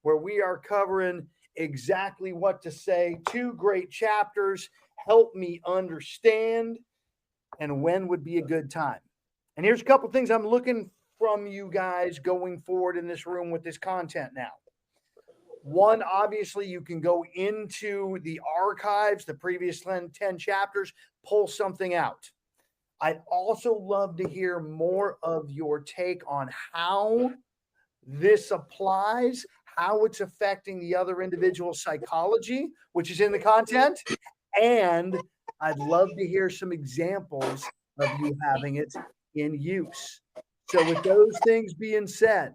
where we are covering exactly what to say. 2 great chapters. Help me understand, and when would be a good time. And here's a couple things I'm looking from you guys going forward in this room with this content now. One, obviously, you can go into the archives, the previous 10 chapters, pull something out. I'd also love to hear more of your take on how this applies, how it's affecting the other individual psychology, which is in the content. And I'd love to hear some examples of you having it in use. So with those things being said,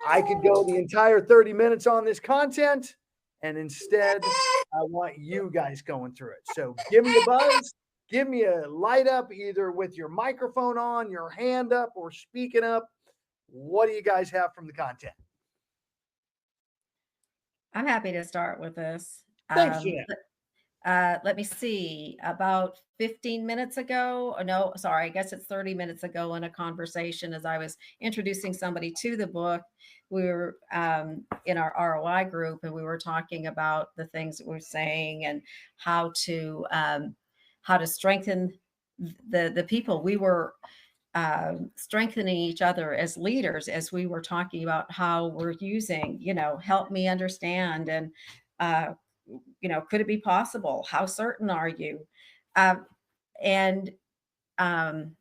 I could go the entire 30 minutes on this content, and instead I want you guys going through it. So give me a buzz, give me a light up either with your microphone on, your hand up, or speaking up. What do you guys have from the content? I'm happy to start with this. Thanks, Jeanette. Let me see. About 15 minutes ago, or no, sorry, I guess it's 30 minutes ago in a conversation as I was introducing somebody to the book, we were in our ROI group and we were talking about the things that we're saying and how to strengthen the people. We were strengthening each other as leaders as we were talking about how we're using, help me understand and uh, could it be possible? How certain are you? Uh, and um,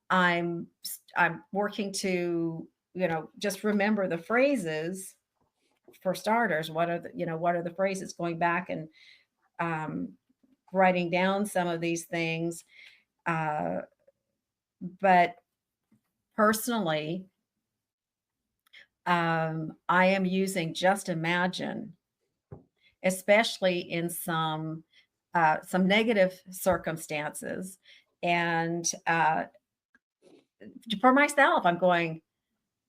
I'm I'm working to just remember the phrases for starters. What are the phrases? Going back and um, writing down some of these things. Uh, but personally, I am using just imagine, especially in some negative circumstances. And for myself, I'm going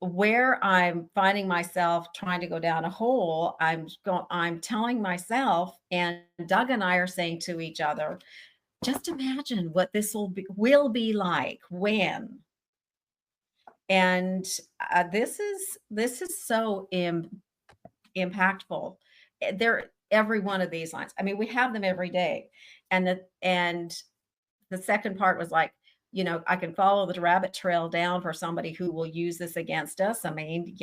where I'm finding myself trying to go down a hole. I'm telling myself, and Doug and I are saying to each other, just imagine what this will be like when. And this is so impactful. There, every one of these lines. I mean, we have them every day, and the second part was like, I can follow the rabbit trail down for somebody who will use this against us. I mean,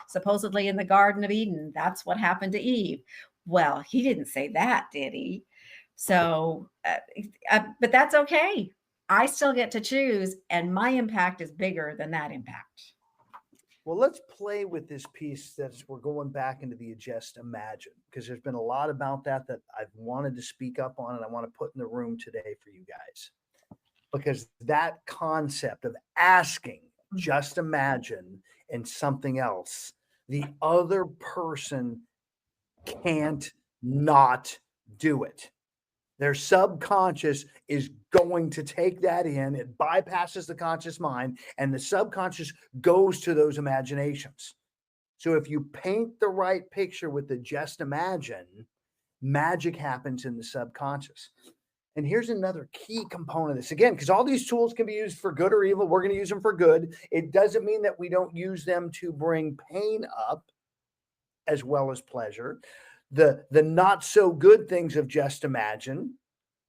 supposedly in the Garden of Eden, that's what happened to Eve. Well, he didn't say that, did he? So, but that's okay. I still get to choose, and my impact is bigger than that impact. Well, let's play with this piece that we're going back into the just imagine, because there's been a lot about that I've wanted to speak up on and I want to put in the room today for you guys. Because that concept of asking, just imagine, and something else, the other person can't not do it. Their subconscious is going to take that in. It bypasses the conscious mind, and the subconscious goes to those imaginations. So if you paint the right picture with the just imagine, magic happens in the subconscious. And here's another key component of this. Again, because all these tools can be used for good or evil, we're going to use them for good. It doesn't mean that we don't use them to bring pain up as well as pleasure. The not so good things of just imagine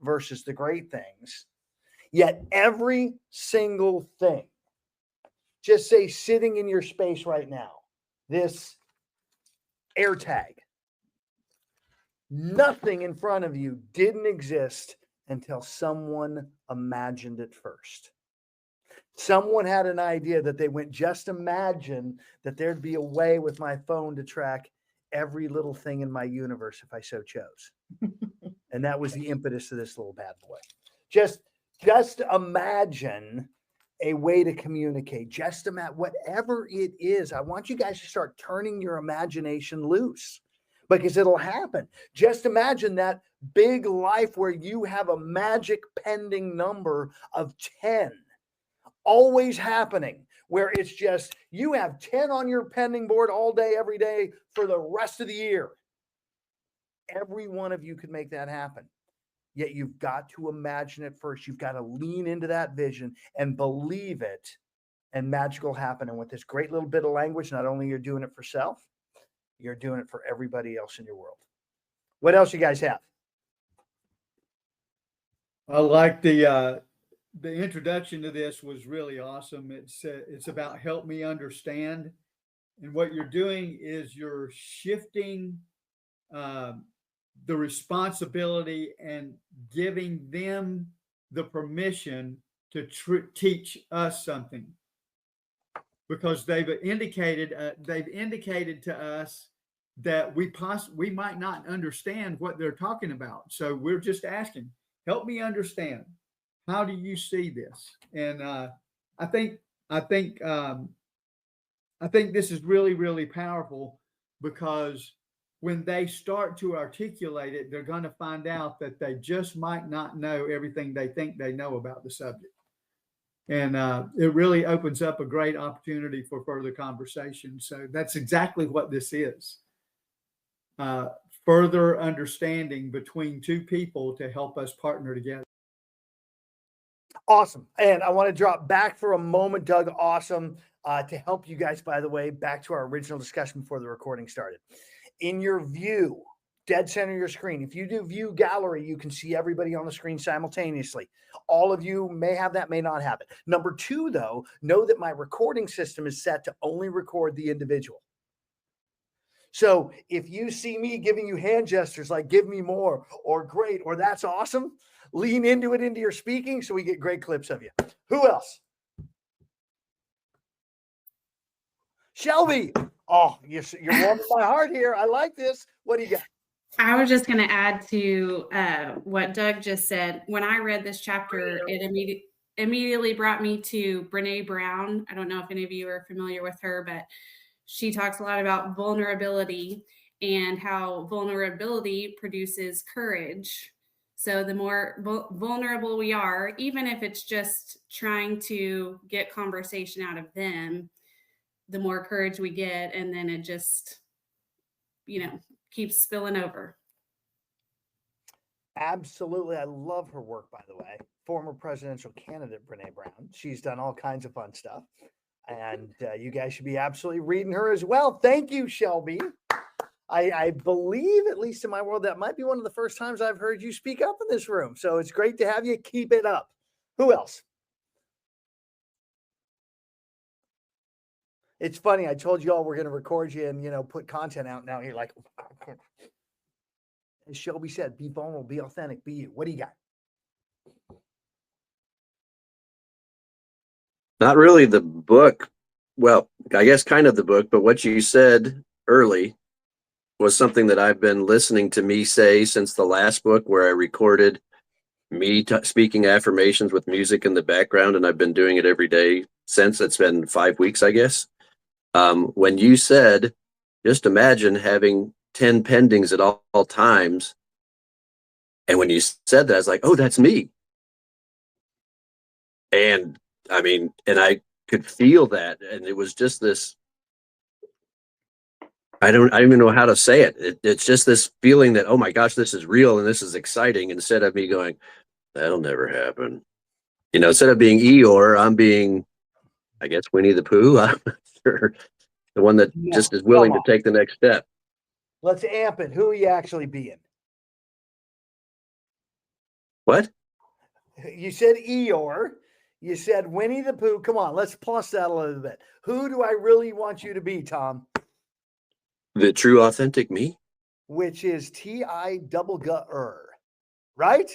versus the great things. Yet every single thing, just say sitting in your space right now, this air tag, nothing in front of you didn't exist until someone imagined it first. Someone had an idea that they went, just imagine that there'd be a way with my phone to track every little thing in my universe if I so chose. And that was the impetus of this little bad boy. Just imagine a way to communicate. Just imagine whatever it is. I want you guys to start turning your imagination loose because it'll happen. Just imagine that big life where you have a magic pending number of 10 always happening, where it's just you have 10 on your pending board all day, every day for the rest of the year. Every one of you could make that happen. Yet you've got to imagine it first. You've got to lean into that vision and believe it, and magic will happen. And with this great little bit of language, not only you're doing it for self, you're doing it for everybody else in your world. What else you guys have? I like the introduction to this was really awesome. It's about help me understand, and what you're doing is you're shifting the responsibility and giving them the permission to teach us something, because they've indicated to us that we might not understand what they're talking about. So we're just asking, help me understand. How do you see this? And I think this is really, really powerful, because when they start to articulate it, they're going to find out that they just might not know everything they think they know about the subject. And it really opens up a great opportunity for further conversation. So that's exactly what this is. Further understanding between two people to help us partner together. Awesome. And I want to drop back for a moment, Doug. Awesome. To help you guys, by the way, back to our original discussion before the recording started. In your view, dead center of your screen, if you do view gallery, you can see everybody on the screen simultaneously. All of you may have that, may not have it. Number two, though, know that my recording system is set to only record the individual. So if you see me giving you hand gestures like give me more or great or that's awesome, lean into it into your speaking so we get great clips of you. Who else? Shelby. Oh, you're warming my heart here. I like this. What do you got? I was just going to add to what Doug just said. When I read this chapter, it immediately brought me to Brené Brown. I don't know if any of you are familiar with her, but she talks a lot about vulnerability and how vulnerability produces courage. So the more vulnerable we are, even if it's just trying to get conversation out of them, the more courage we get, and then it just, keeps spilling over. Absolutely. I love her work, by the way. Former presidential candidate Brené Brown. She's done all kinds of fun stuff. And you guys should be absolutely reading her as well. Thank you, Shelby. I believe, at least in my world, that might be one of the first times I've heard you speak up in this room. So it's great to have you. Keep it up. Who else? It's funny. I told you all we're going to record you and, put content out now. You're like, as Shelby said, be vulnerable, be authentic, be you. What do you got? Not really the book. Well, I guess kind of the book, but what you said early was something that I've been listening to me say since the last book, where I recorded me speaking affirmations with music in the background, and I've been doing it every day since. It's been 5 weeks, I guess. When you said, just imagine having 10 pendings at all times. And when you said that, I was like, oh, that's me. And I could feel that. And it was just this, I don't even know how to say it. It's just this feeling that, oh my gosh, this is real and this is exciting, instead of me going, that'll never happen. Instead of being Eeyore, I'm being, I guess, Winnie the Pooh. I'm not sure. The one that just is willing to take the next step. Let's amp it. Who are you actually being? What? You said Eeyore. You said Winnie the Pooh. Come on, let's plus that a little bit. Who do I really want you to be, Tom? The true authentic me? Which is T-I-double-G-R, right?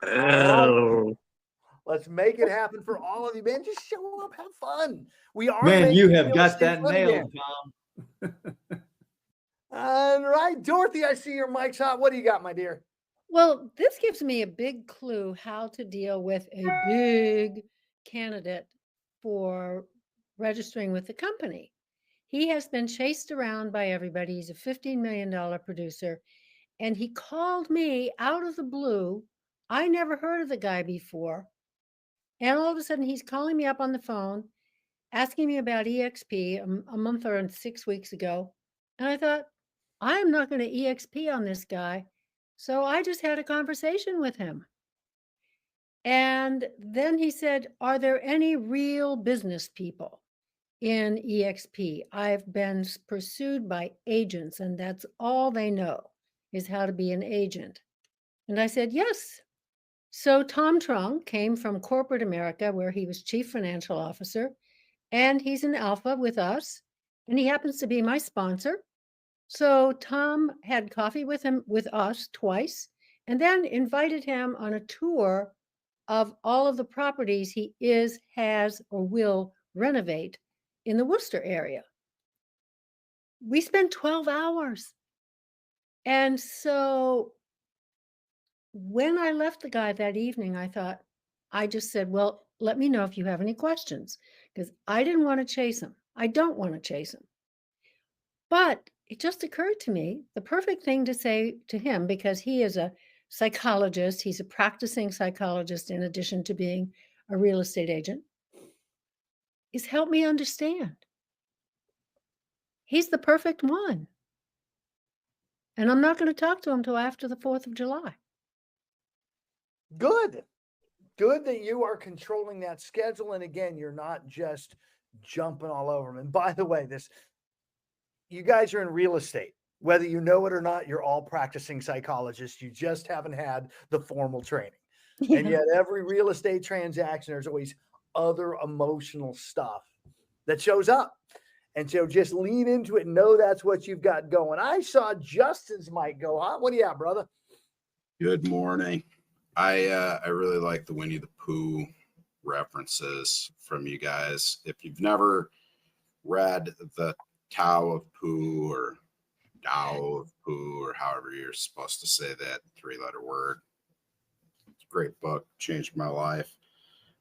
Oh. Let's make it happen for all of you, man. Just show up, have fun. We are. Man, you have got that nailed, Tom. All right, Dorothy, I see your mic's hot. What do you got, my dear? Well, this gives me a big clue how to deal with a big candidate for registering with the company. He has been chased around by everybody. He's a $15 million producer. And he called me out of the blue. I never heard of the guy before. And all of a sudden, he's calling me up on the phone, asking me about EXP a month or 6 weeks ago. And I thought, I'm not going to EXP on this guy. So I just had a conversation with him. And then he said, are there any real business people in EXP. I've been pursued by agents, and that's all they know is how to be an agent. And I said, yes. So Tom Trung came from corporate America, where he was chief financial officer, and he's an alpha with us, and he happens to be my sponsor. So Tom had coffee with us twice, and then invited him on a tour of all of the properties he has, or will renovate in the Worcester area. We spent 12 hours. And so when I left the guy that evening, I just said, well, let me know if you have any questions, because I didn't want to chase him. I don't want to chase him. But it just occurred to me, the perfect thing to say to him, because he is a psychologist, he's a practicing psychologist in addition to being a real estate agent, is help me understand. He's the perfect one. And I'm not going to talk to him till after the 4th of July. Good. Good that you are controlling that schedule. And again, you're not just jumping all over them. And by the way, you guys are in real estate. Whether you know it or not, you're all practicing psychologists. You just haven't had the formal training. Yeah. And yet every real estate transaction, there's always other emotional stuff that shows up. And so just lean into it and know that's what you've got going. I saw Justin's mic go hot. What do you have, brother? Good morning. I really like the Winnie the Pooh references from you guys. If you've never read the Tao of Pooh or Tao of Pooh, or however you're supposed to say that 3-letter word, it's a great book, changed my life.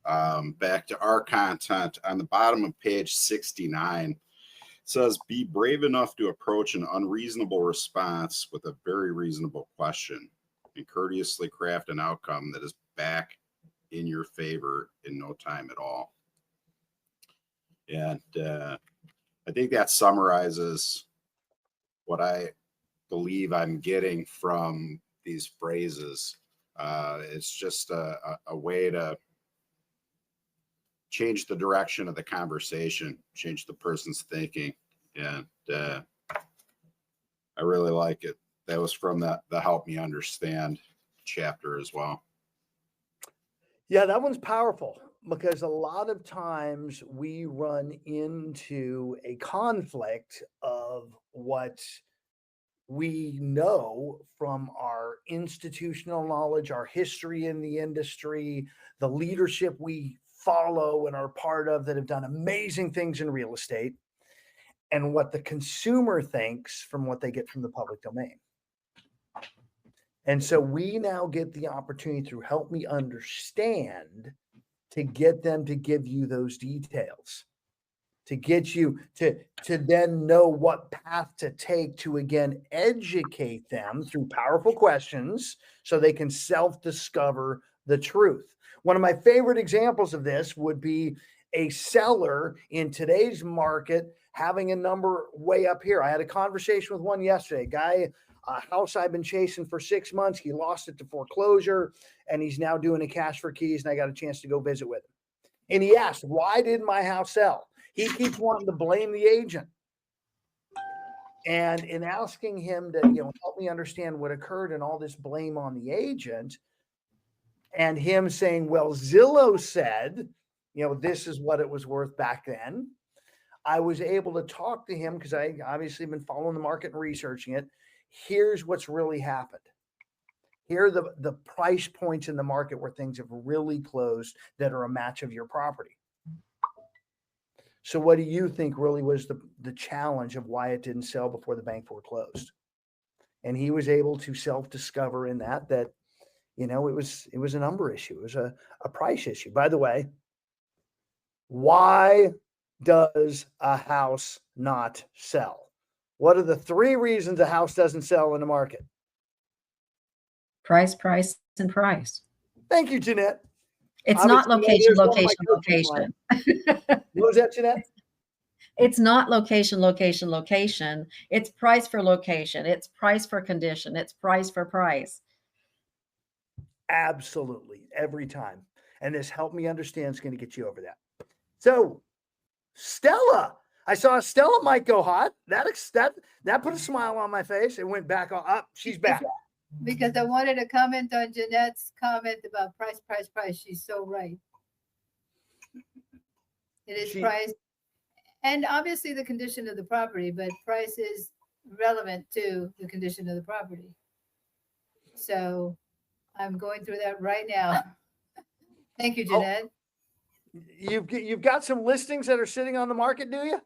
Back to our content on the bottom of page 69. Says, be brave enough to approach an unreasonable response with a very reasonable question and courteously craft an outcome that is back in your favor in no time at all. And I think that summarizes what I believe I'm getting from these phrases. It's just a way to change the direction of the conversation, change the person's thinking. And I really like it. That was from the Help Me Understand chapter as well. Yeah, that one's powerful, because a lot of times we run into a conflict of what we know from our institutional knowledge, our history in the industry, the leadership we follow and are part of that have done amazing things in real estate, and what the consumer thinks from what they get from the public domain. And so we now get the opportunity through Help Me Understand to get them to give you those details, to get you to then know what path to take to, again, educate them through powerful questions so they can self-discover the truth. One of my favorite examples of this would be a seller in today's market having a number way up here. I had a conversation with one yesterday, guy, a house I've been chasing for 6 months. He lost it to foreclosure, and he's now doing a cash for keys, and I got a chance to go visit with him. And he asked, why did my house sell? He keeps wanting to blame the agent. And in asking him to, help me understand what occurred and all this blame on the agent, and him saying, well, Zillow said, this is what it was worth back then. I was able to talk to him because I obviously been following the market and researching it. Here's what's really happened. Here are the price points in the market where things have really closed that are a match of your property. So what do you think really was the challenge of why it didn't sell before the bank foreclosed? And he was able to self-discover in that it was a number issue. It was a price issue. By the way, why does a house not sell? What are the 3 reasons a house doesn't sell in the market? Price, price, and price. Thank you, Jeanette. It's not Obviously, location, location. location. What was that, Jeanette? It's not location, location, location. It's price for location. It's price for condition. It's price for price. Absolutely. Every time. And this Help Me Understand is going to get you over that. So Stella. I saw Stella might go hot. That put a smile on my face. It went back up. She's back. Because I wanted to comment on Jeanette's comment about price. She's so right. It is price. And obviously the condition of the property, but price is relevant to the condition of the property. So I'm going through that right now. Thank you, Jeanette. You've got some listings that are sitting on the market, do you?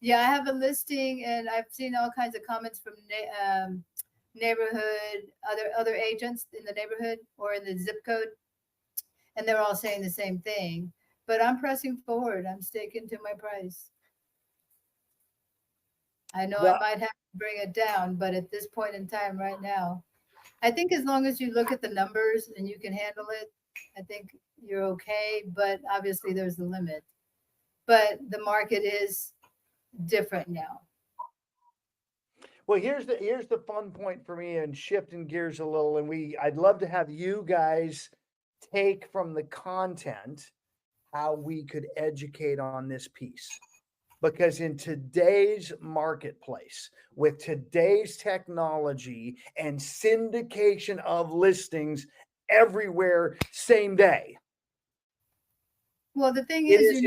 Yeah, I have a listing, and I've seen all kinds of comments from neighborhood, other agents in the neighborhood or in the zip code, and they're all saying the same thing. But I'm pressing forward. I'm sticking to my price. I know I might have to bring it down, but at this point in time right now, I think as long as you look at the numbers and you can handle it, I think you're okay. But obviously there's the limit. But the market is different now. Well, here's the fun point for me, and shifting gears a little, and I'd love to have you guys take from the content how we could educate on this piece. Because in today's marketplace, with today's technology and syndication of listings everywhere, same day. Well, the thing is,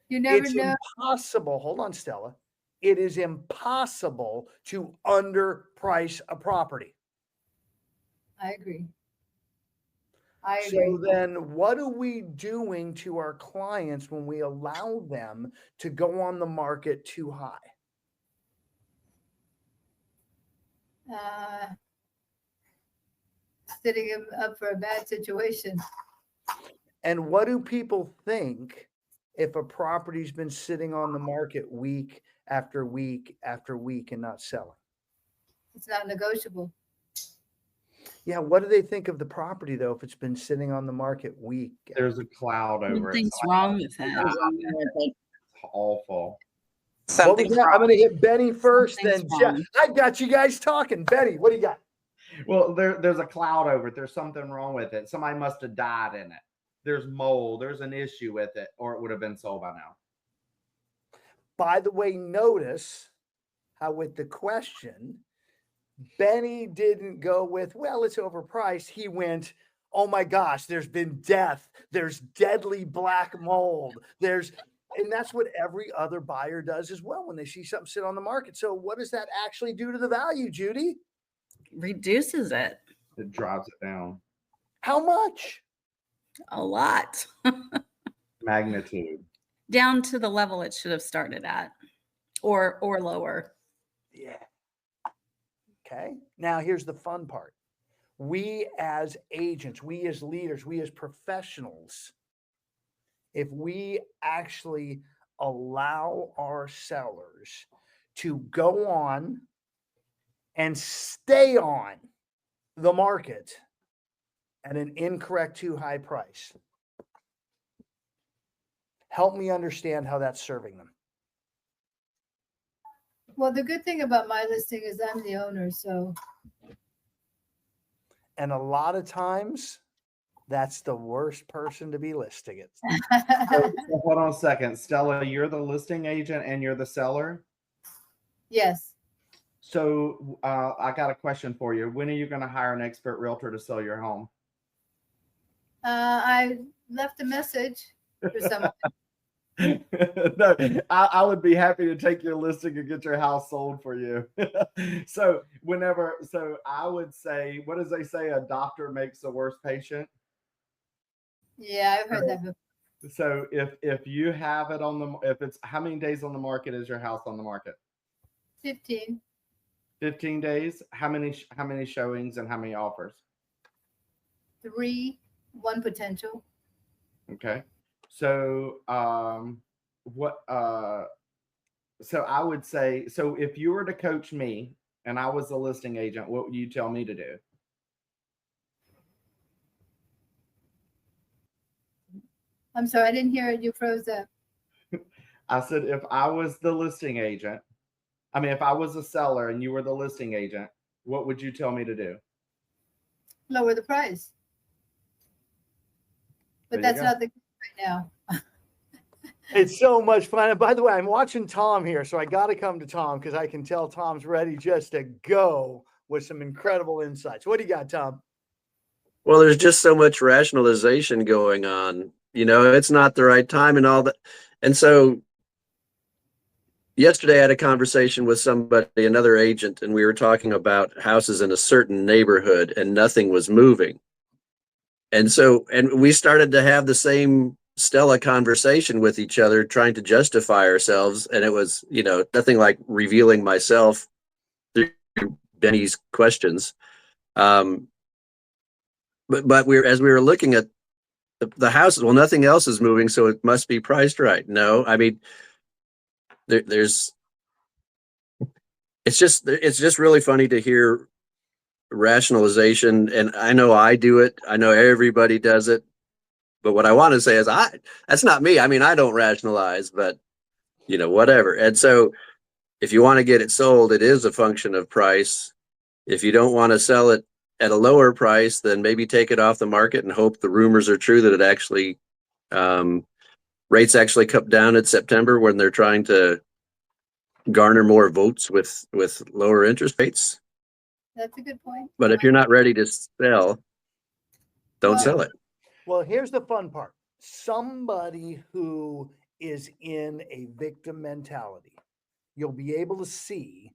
you never know. It's impossible. Hold on, Stella. It is impossible to underprice a property. I agree. So then what are we doing to our clients when we allow them to go on the market too high? Setting him up for a bad situation. And what do people think if a property's been sitting on the market week after week after week and not selling? It's not negotiable. Yeah, what do they think of the property though if it's been sitting on the market week? There's a cloud over it. Something's wrong with it. It's awful. Something's I'm wrong. going to hit Benny first, Something's then Jeff. wrong. I've got you guys talking. Benny, what do you got? Well, there's a cloud over it. There's something wrong with it. Somebody must have died in it. There's mold. There's an issue with it, or it would have been sold by now. By the way, notice how with the question, Benny didn't go with, well, it's overpriced. He went, oh my gosh, there's been death. There's deadly black mold. And that's what every other buyer does as well when they see something sit on the market. So what does that actually do to the value, Judy? Reduces it It drives it down. How much? a lot. Magnitude. Down to the level it should have started at or lower. Yeah. Okay. Now here's the fun part. We as agents, we as leaders, we as professionals, if we actually allow our sellers to go on and stay on the market at an incorrect too high price, help me understand how that's serving them. Well, the good thing about my listing is I'm the owner, so. And a lot of times, that's the worst person to be listing it. So hold on a second. Stella, you're the listing agent and you're the seller? Yes. So I got a question for you. When are you going to hire an expert realtor to sell your home? I left a message for someone. No, I would be happy to take your listing and get your house sold for you. So I would say, what does they say? A doctor makes the worst patient. Yeah, I've heard that before. So if you have it if it's, how many days on the market is your house on the market? 15. 15 days. How many showings and how many offers? 3, 1 potential. Okay. So so I would say, so if you were to coach me and I was the listing agent, what would you tell me to do? I'm sorry, I didn't hear it. You froze up. I said, if I was the listing agent, if I was a seller and you were the listing agent, what would you tell me to do? Lower the price. But There you that's go. not the case right now. It's so much fun. And by the way, I'm watching Tom here, so I got to come to Tom because I can tell Tom's ready just to go with some incredible insights. What do you got, Tom? Well, there's just so much rationalization going on. It's not the right time and all that. And so yesterday I had a conversation with somebody, another agent, and we were talking about houses in a certain neighborhood and nothing was moving. And we started to have the same Stella conversation with each other, trying to justify ourselves. And it was, nothing like revealing myself through Benny's questions. But as we were looking at the houses, well, nothing else is moving, so it must be priced right. No, I mean, it's just really funny to hear rationalization. And I know I do it. I know everybody does it. But what I want to say is that's not me. I mean, I don't rationalize, but whatever. And so if you want to get it sold, it is a function of price. If you don't want to sell it at a lower price, then maybe take it off the market and hope the rumors are true that it actually, rates actually come down in September when they're trying to garner more votes with lower interest rates. That's a good point. But if you're not ready to sell, don't sell it. Well, here's the fun part. Somebody who is in a victim mentality, you'll be able to see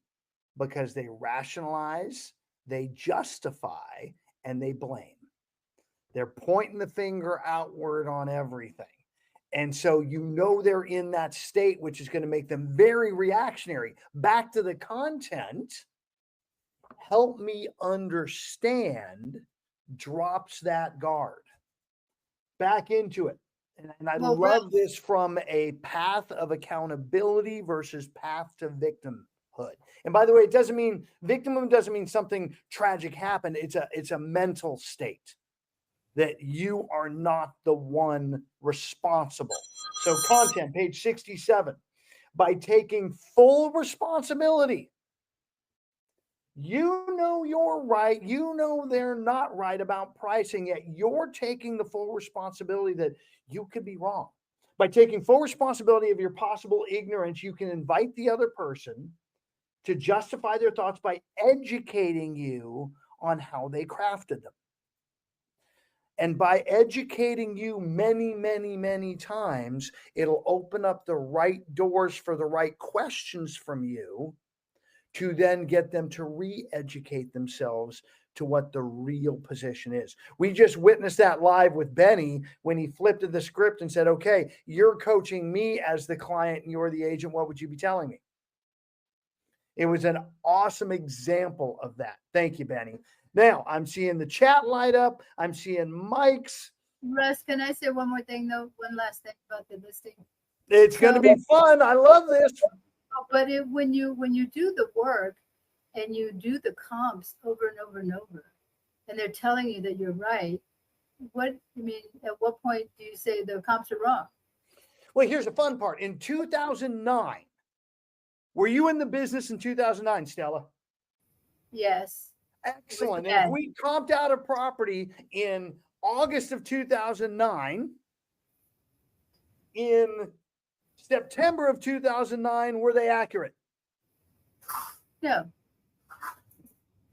because they rationalize, they justify, and they blame. They're pointing the finger outward on everything. And so they're in that state, which is going to make them very reactionary. Back to the content, help me understand drops that guard. Back into it. And I love this from a path of accountability versus path to victimhood. And by the way, it doesn't mean victimhood doesn't mean something tragic happened. It's a mental state that you are not the one responsible. So content, page 67, by taking full responsibility. You're right. They're not right about pricing, yet you're taking the full responsibility that you could be wrong. By taking full responsibility of your possible ignorance, you can invite the other person to justify their thoughts by educating you on how they crafted them. And by educating you many, many, many times, it'll open up the right doors for the right questions from you to then get them to re-educate themselves to what the real position is. We just witnessed that live with Benny when he flipped the script and said, okay, you're coaching me as the client and you're the agent. What would you be telling me? It was an awesome example of that. Thank you, Benny. Now I'm seeing the chat light up. I'm seeing mics. Russ, can I say one more thing though? One last thing about the listing. It's going to be fun. I love this. But when you do the work and you do the comps over and over and over, and they're telling you that you're right, at what point do you say the comps are wrong? Well, here's the fun part. In 2009, were you in the business in 2009, Stella? Yes. Excellent. And if we comped out a property in August of 2009, in September of 2009, were they accurate? No.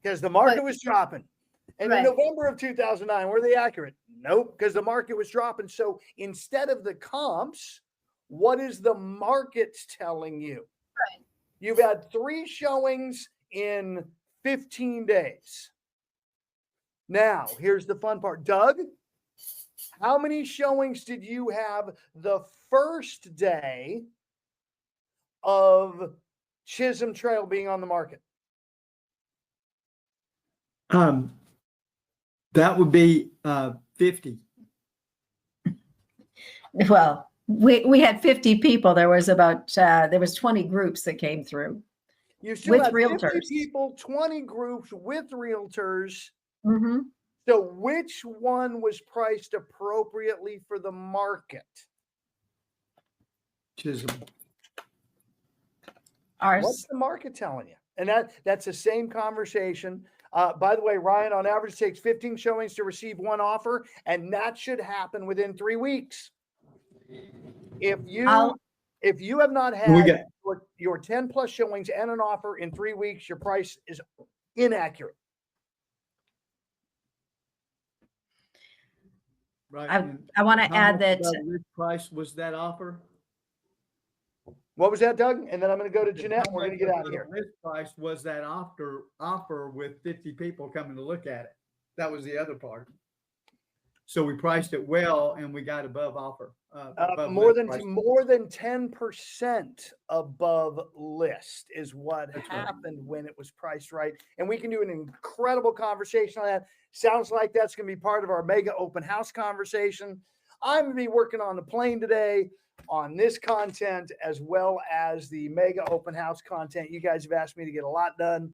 Because the market was dropping. And in November of 2009, were they accurate? Nope, because the market was dropping. So instead of the comps, what is the market telling you? Right. You've had 3 showings in 15 days. Now, here's the fun part. Doug, how many showings did you have the first day of Chisholm Trail being on the market? That would be 50. Well, we had 50 people. There was 20 groups that came through. You still with had 50 realtors. people, 20 groups with realtors. Mm-hmm. So which one was priced appropriately for the market? Chisholm. Ours. What's the market telling you? And that's the same conversation. By the way, Ryan, on average, it takes 15 showings to receive one offer, and that should happen within 3 weeks. If I'll- you have not We had got- your 10 plus showings and an offer in 3 weeks, your price is inaccurate. Right. I- and I want to how add much that above list price was that offer? What was that, Doug? And then I'm going to go to Jeanette. How And we're going much to get out of above here. List price was that offer with 50 people coming to look at it? That was the other part. So we priced it well and we got above offer. Above More list than price. 10% above list is what That's right. happened when it was priced right. And we can do an incredible conversation on that. Sounds like that's going to be part of our mega open house conversation. I'm going to be working on the plane today on this content as well as the mega open house content. You guys have asked me to get a lot done.